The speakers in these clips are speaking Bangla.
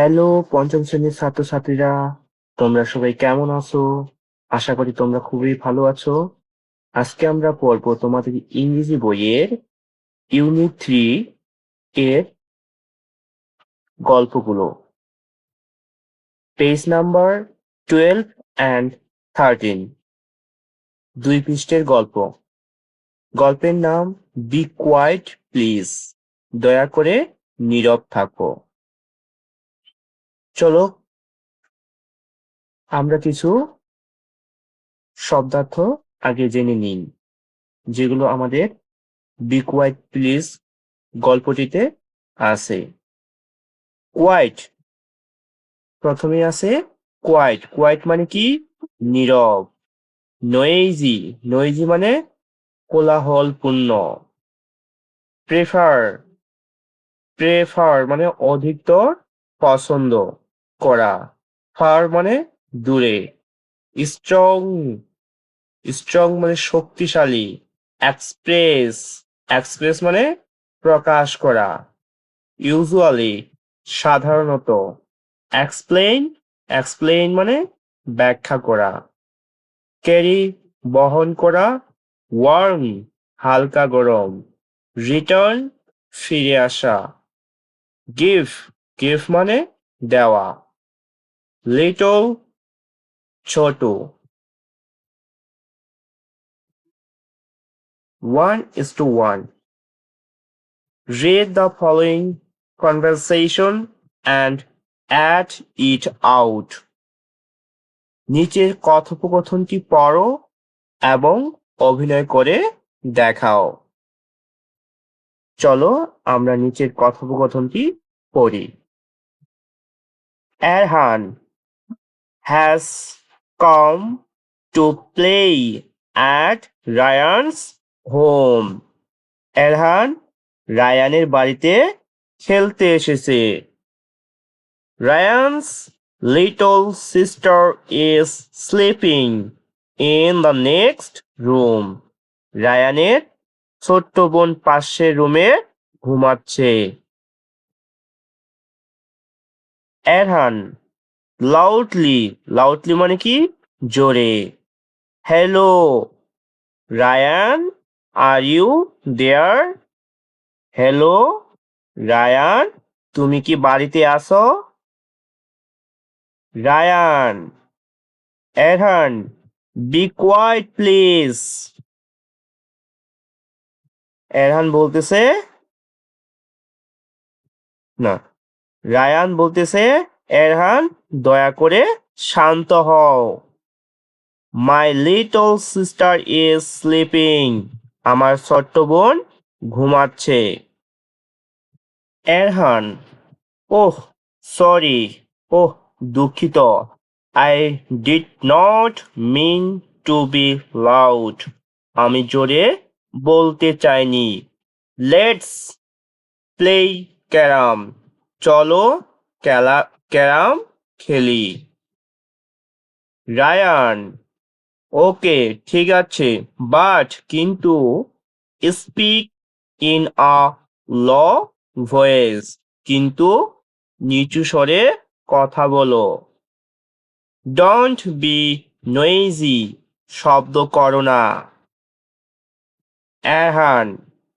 হ্যালো পঞ্চম শ্রেণীর ছাত্রছাত্রীরা, তোমরা সবাই কেমন আছো? আশা করি তোমরা খুবই ভালো আছো। আজকে আমরা পড়বো তোমাদের ইংরেজি বইয়ের ইউনিট 3 এর গল্পগুলো। পেজ নাম্বার 12 and 13, 2 পৃষ্ঠের গল্প। গল্পের নাম বি কোয়াইট প্লিজ, দয়া করে নীরব থাকো। চলো আমরা কিছু শব্দার্থ আগে জেনে নিই, যেগুলো আমাদের বি কোয়াইট প্লিজ গল্পটিতে আছে। কোয়াইট, প্রথমে আছে কোয়াইট। কোয়াইট মানে কি? নীরব। নয়েজি, নয়েজি মানে কোলাহলপূর্ণ। প্রেফার, প্রেফার মানে অধিকতর পছন্দ করা। ফার মানে দূরে। স্ট্রং, স্ট্রং মানে শক্তিশালী। এক্সপ্রেস, এক্সপ্রেস মানে প্রকাশ করা। ইউজুয়ালি সাধারণত। এক্সপ্লেইন, এক্সপ্লেইন মানে ব্যাখ্যা করা। ক্যারি বহন করা। ওয়ার্ম হালকা গরম। রিটার্ন ফিরে আসা। গিভ, গিভ মানে দেওয়া। লিটল ছোট। 1:1. Read the following conversation and add it out. নিচের কথোপকথনটি পড়ো এবং অভিনয় করে দেখাও। চলো আমরা নিচের কথোপকথনটি পড়ি। Erhan has come to play at Ryan's home. এরহান রায়ানের বাড়িতে খেলতে এসেছে। Ryan's little sister is sleeping in the next room. রায়ানের ছোট্ট বোন পাশের রুমে ঘুমাচ্ছে। এরহান লাউডলি, লাউডলি মানে কি? জোরে। Hello Rayan, are you there? Hello Rayan, তুমি কি বাড়িতে আছো? Rayan, Erhan be quiet please. Erhan বলতেছে, না, রায়ান বলতেছে, এরহান দয়া করে শান্ত হও। My little sister is sleeping, আমার ছোট্ট বোন ঘুমাচ্ছে। এরহান, ওহ সরি, ওহ দুঃখিত। I did not mean to be loud, আমি জোরে বলতে চাইনি। লেটস প্লে ক্যারাম, চলো ক্যারাম খেলি। রায়ান, ওকে ঠিক আছে, বাট কিন্তু speak in a law voice, কিন্তু নিচু স্বরে কথা বলো। ডোন্ট বি নয়েজি, শব্দ করো না। Erhan,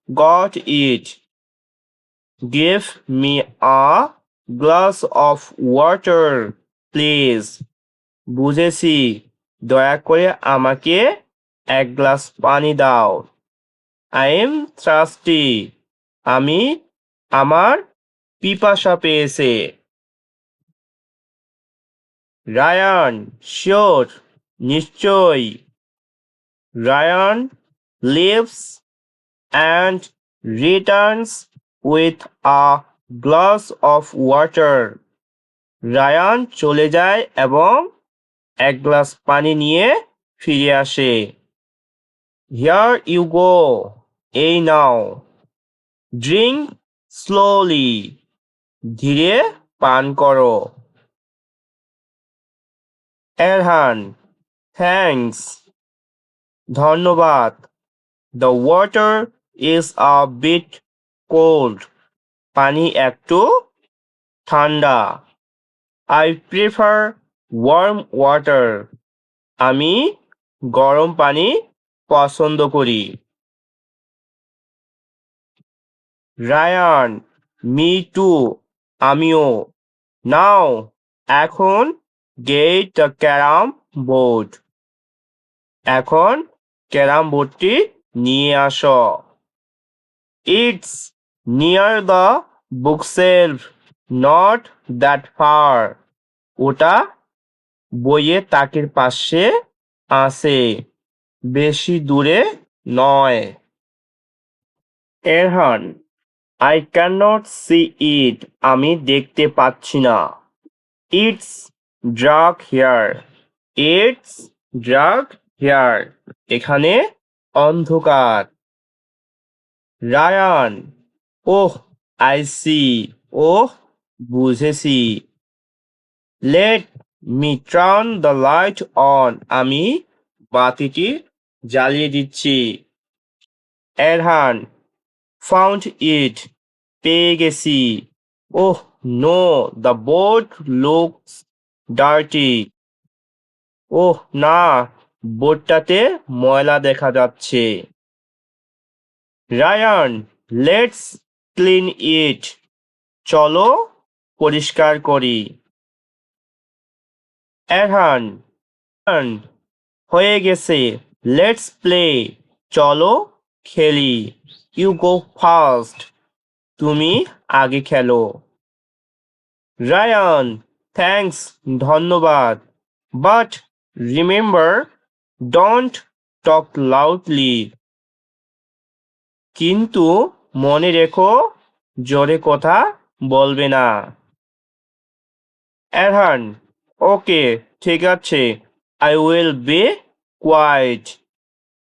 got it, give me a glass of water please. বুঝেছি, দয়া করে আমাকে এক গ্লাস পানি দাও। আই এম থ্রাস্টি, আমি, আমার পিপাসা পেয়েছে। রায়ান, শিওর, নিশ্চয়ই। Ryan leaves and returns with a glass of water. Ryan চলে যায় এবং এক গ্লাস পানি নিয়ে ফিরে আসে। Here you go, এই নাও। Drink slowly, ধীরে পান করো। এরহান, থ্যাঙ্কস, ধন্যবাদ। The water is a bit cold, পানি একটু ঠান্ডা। I prefer warm water. আমি গরম পানি পছন্দ করি। রায়ান, মি টু, আমিও। নাও, এখন গেট দ্য ক্যারাম বোর্ড। এখন ক্যারাম বোর্ডটি নিয়ে আসো। It's near the bookshelf, not that far. ওটা বইয়ের তাকের পাশে আছে, বেশি দূরে নয়। Erhan, I can not see it. আমি দেখতে পাচ্ছি না। It's dark here. It's dark here. এখানে অন্ধকার। Rayan, oh I see. Oh, বুঝেছি। Let me turn the light on. আমি বাতিটি জ্বালিয়ে দিচ্ছি। Erhan, found it. পেয়ে গেছি। Oh no, the boat looks dirty. Oh না, বোটটাতে ময়লা দেখা যাচ্ছে। Rayan, let's clean it. চলো পরিষ্কার করি। এরহান, হয়ে গেছে। Let's play. চলো খেলি। You go first. তুমি আগে খেলো। রায়ান, থ্যাঙ্কস, ধন্যবাদ। But remember, don't talk loudly. কিন্তু মনে রেখো, জোরে কথা বলবে না। এরহান, ওকে, ঠিক আছে। I will be quiet.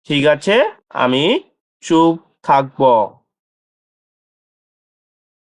ঠিক আছে, আমি চুপ থাকবো।